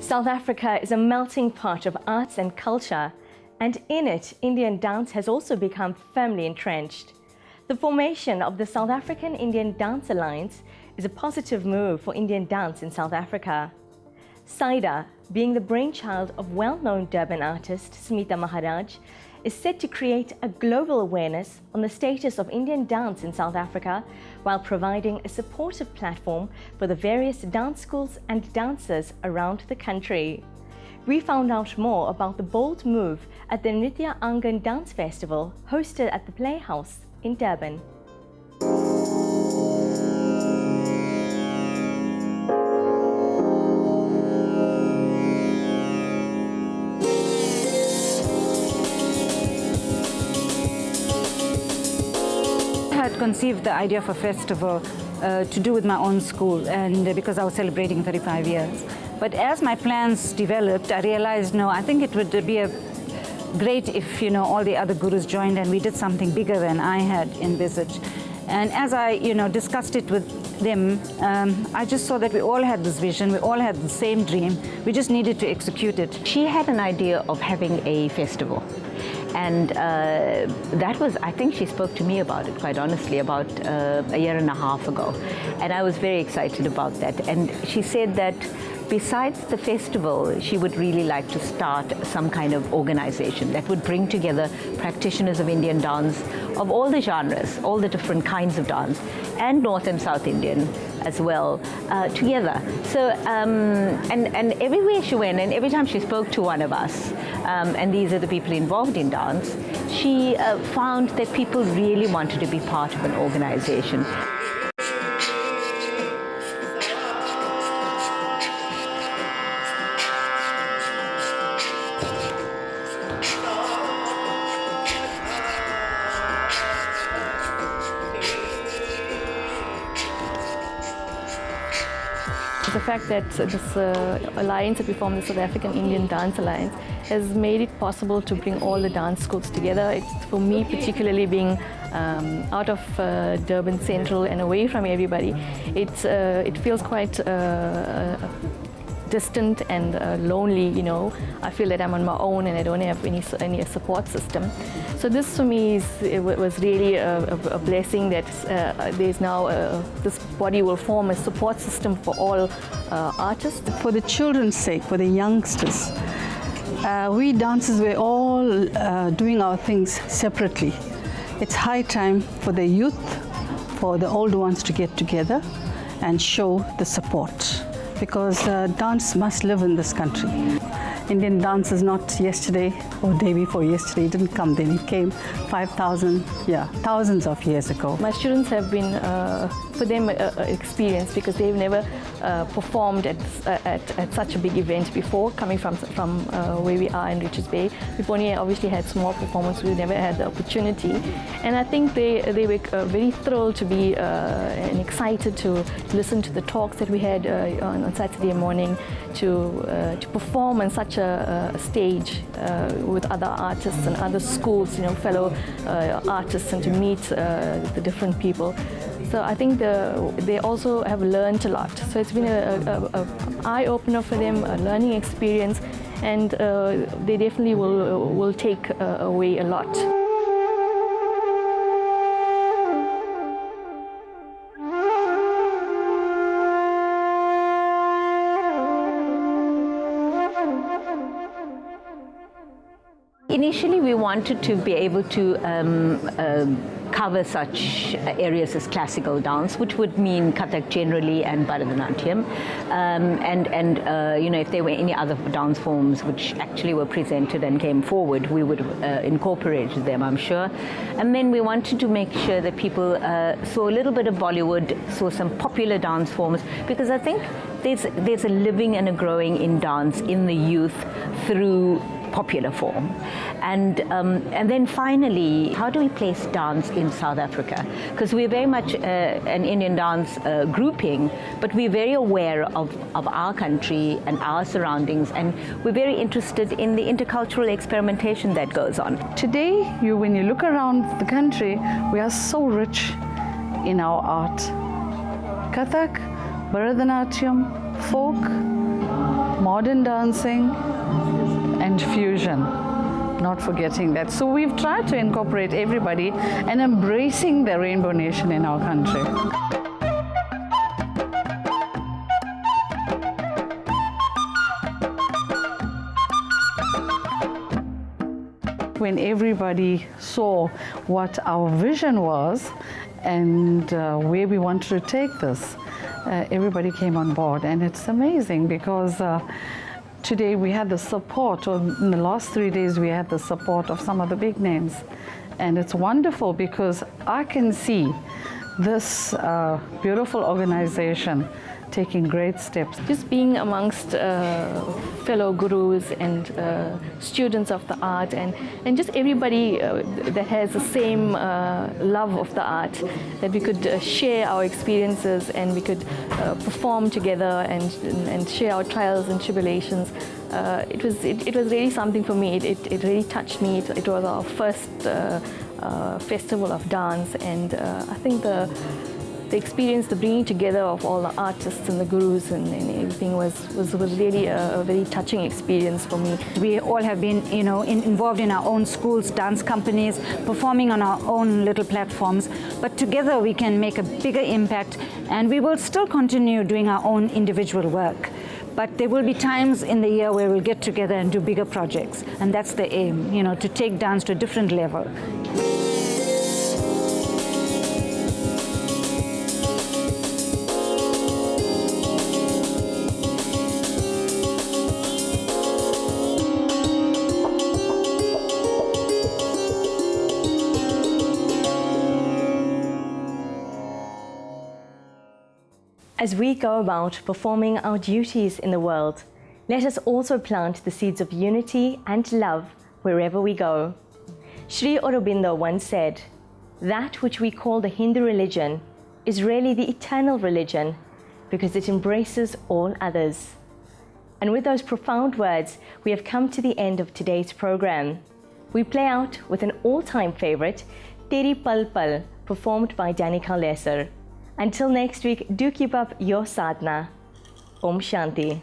South Africa is a melting pot of arts and culture, and in it, Indian dance has also become firmly entrenched. The formation of the South African Indian Dance Alliance is a positive move for Indian dance in South Africa. SIDA, being the brainchild of well-known Durban artist Smita Maharaj, is set to create a global awareness on the status of Indian dance in South Africa while providing a supportive platform for the various dance schools and dancers around the country. We found out more about the bold move at the Nrithya Aangan Dance Festival hosted at the Playhouse in Durban. I had conceived the idea of a festival to do with my own school, and because I was celebrating 35 years. But as my plans developed, I realized, no, I think it would be great if, all the other gurus joined and we did something bigger than I had envisaged. And as I, discussed it with them, I just saw that we all had this vision, we all had the same dream, we just needed to execute it. She had an idea of having a festival. And that was, I think she spoke to me about it, quite honestly, about a year and a half ago. And I was very excited about that. And she said that besides the festival, she would really like to start some kind of organization that would bring together practitioners of Indian dance of all the genres, all the different kinds of dance, and North and South Indian as well, together. So, and everywhere she went, and every time she spoke to one of us, and these are the people involved in dance, she found that people really wanted to be part of an organization. The fact that this alliance that we formed, the South African Indian Dance Alliance, has made it possible to bring all the dance schools together. It's, for me, particularly being out of Durban Central and away from everybody, it feels quite distant and lonely, I feel that I'm on my own and I don't have any support system. So this for me was really a blessing that there's now, this body will form a support system for all artists. For the children's sake, for the youngsters, we dancers, we're all doing our things separately. It's high time for the youth, for the old ones to get together and show the support. Because dance must live in this country. Indian dance is not yesterday or day before yesterday. It didn't come then. It came 5,000, thousands of years ago. My students have been, for them, an experience because they've never performed at such a big event before, coming from where we are in Richards Bay. We've only obviously had small performances. We've never had the opportunity. And I think they were very thrilled to be and excited to listen to the talks that we had on Saturday morning, to perform on such a stage with other artists and other schools, fellow artists, and to meet the different people. So I think they also have learned a lot. So it's been an eye-opener for them, a learning experience, and they definitely will take away a lot. Initially, we wanted to be able to cover such areas as classical dance, which would mean Kathak generally and Bharatanatyam, if there were any other dance forms which actually were presented and came forward, we would incorporate them, I'm sure. And then we wanted to make sure that people saw a little bit of Bollywood, saw some popular dance forms, because I think there's a living and a growing in dance in the youth through popular form. And then finally, how do we place dance in South Africa? Because we're very much an Indian dance grouping, but we're very aware of our country and our surroundings, and we're very interested in the intercultural experimentation that goes on. Today, when you look around the country, we are so rich in our art. Kathak, Bharatanatyam, folk, modern dancing, and fusion. Not forgetting that. So we've tried to incorporate everybody and embracing the Rainbow Nation in our country. When everybody saw what our vision was and where we wanted to take this, everybody came on board, and it's amazing because today we had the support, or in the last 3 days we had the support of some of the big names, and it's wonderful because I can see this beautiful organization taking great steps. Just being amongst fellow gurus and students of the art, and just everybody that has the same love of the art, that we could share our experiences and we could perform together and share our trials and tribulations. It was really something for me. It really touched me. It was our first festival of dance, and I think the experience, the bringing together of all the artists and the gurus and everything was really a very touching experience for me. We all have been, involved in our own schools, dance companies, performing on our own little platforms, but together we can make a bigger impact, and we will still continue doing our own individual work. But there will be times in the year where we'll get together and do bigger projects, and that's the aim, to take dance to a different level. As we go about performing our duties in the world, let us also plant the seeds of unity and love wherever we go. Sri Aurobindo once said, "That which we call the Hindu religion is really the eternal religion because it embraces all others." And with those profound words, we have come to the end of today's program. We play out with an all-time favorite, Teri Pal Pal, performed by Danica Lesser. Until next week, do keep up your sadhana. Om Shanti.